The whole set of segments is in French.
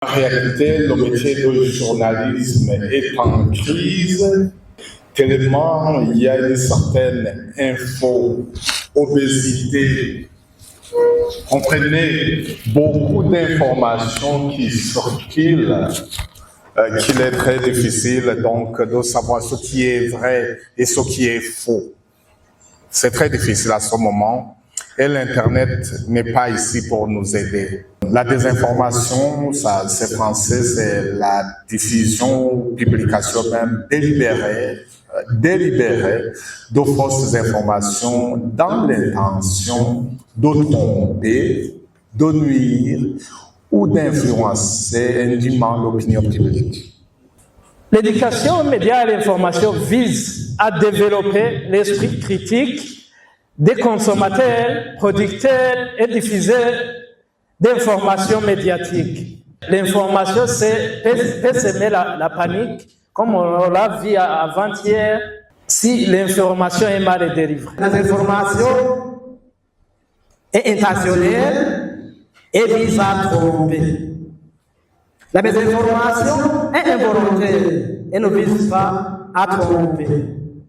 En réalité, le métier de journalisme est en crise tellement il y a une certaine info-obésité. Comprenez, beaucoup d'informations qui circulent, qu'il est très difficile donc de savoir ce qui est vrai et ce qui est faux. C'est très difficile à ce moment et l'Internet n'est pas ici pour nous aider. La désinformation, ça, c'est français, c'est la diffusion, publication même délibérée de fausses informations dans l'intention de tromper, de nuire ou d'influencer indûment l'opinion publique. L'éducation aux médias et à l'information vise à développer l'esprit critique des consommateurs, producteurs et diffuseurs d'informations médiatiques. L'information peut semer la panique, comme on l'a vu avant-hier, si l'information est mal délivrée. L'information est intentionnelle et vise à tromper. La désinformation est involontaire et ne vise pas à tromper.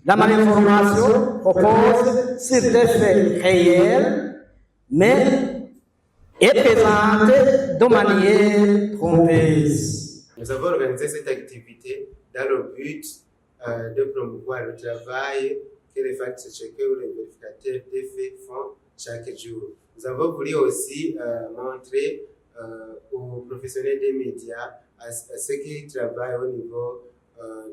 La malinformation repose sur des faits réels, mais est présentée de manière trompeuse. Nous avons organisé cette activité dans le but de promouvoir le travail que les fact-checkers ou les vérificateurs des faits font chaque jour. Nous avons voulu aussi montrer aux professionnels des médias, à ceux qui travaillent au niveau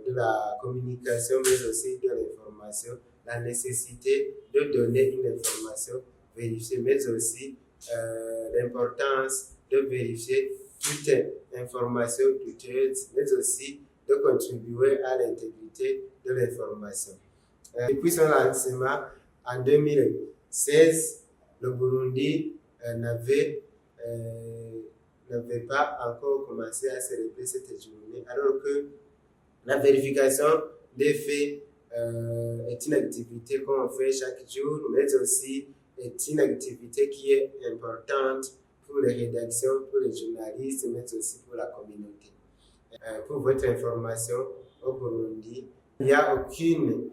de la communication, mais aussi de l'information, la nécessité de donner une information vérifiée, mais aussi l'importance de vérifier toute information douteuse, mais aussi de contribuer à l'intégrité de l'information. Depuis son lancement en 2016, le Burundi n'avait pas encore commencé à célébrer cette journée, alors que la vérification des faits est une activité qu'on fait chaque jour, mais aussi est une activité qui est importante pour les rédactions, pour les journalistes, mais aussi pour la communauté. Pour votre information, au Burundi, il n'y a aucune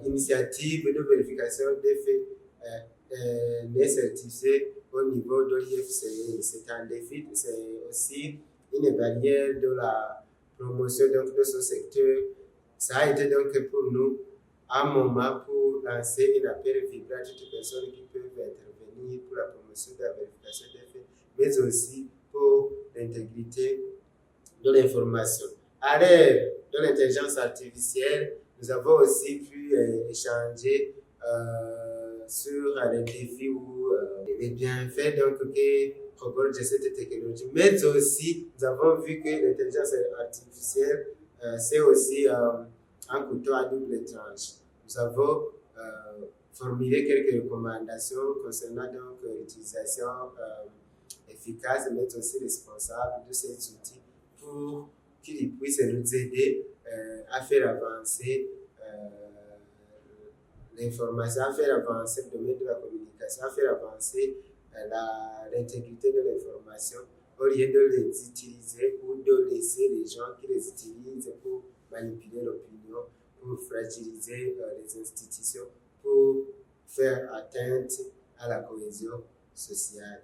initiative de vérification des faits n'est certifiée au niveau de l'IFCE. C'est un défi, c'est aussi une barrière de la promotion donc, de ce secteur. Ça a été donc pour nous un moment pour lancer un appel vibrant à toutes les personnes qui peuvent intervenir pour la promotion de la vérification des faits, mais aussi pour l'intégrité de l'information. À l'ère de l'intelligence artificielle, nous avons aussi pu échanger sur les défis ou les bienfaits donc, que proposent cette technologie. Mais aussi, nous avons vu que l'intelligence artificielle, c'est aussi un couteau à double tranche. Nous avons formulé quelques recommandations concernant donc l'utilisation efficace, mais aussi responsable de ces outils pour qu'ils puissent nous aider à faire avancer l'information, à faire avancer le domaine de la communication, à faire avancer l'intégrité de l'information, au lieu de les utiliser ou de laisser les gens qui les utilisent pour manipuler l'opinion, pour fragiliser les institutions, pour faire atteinte à la cohésion sociale.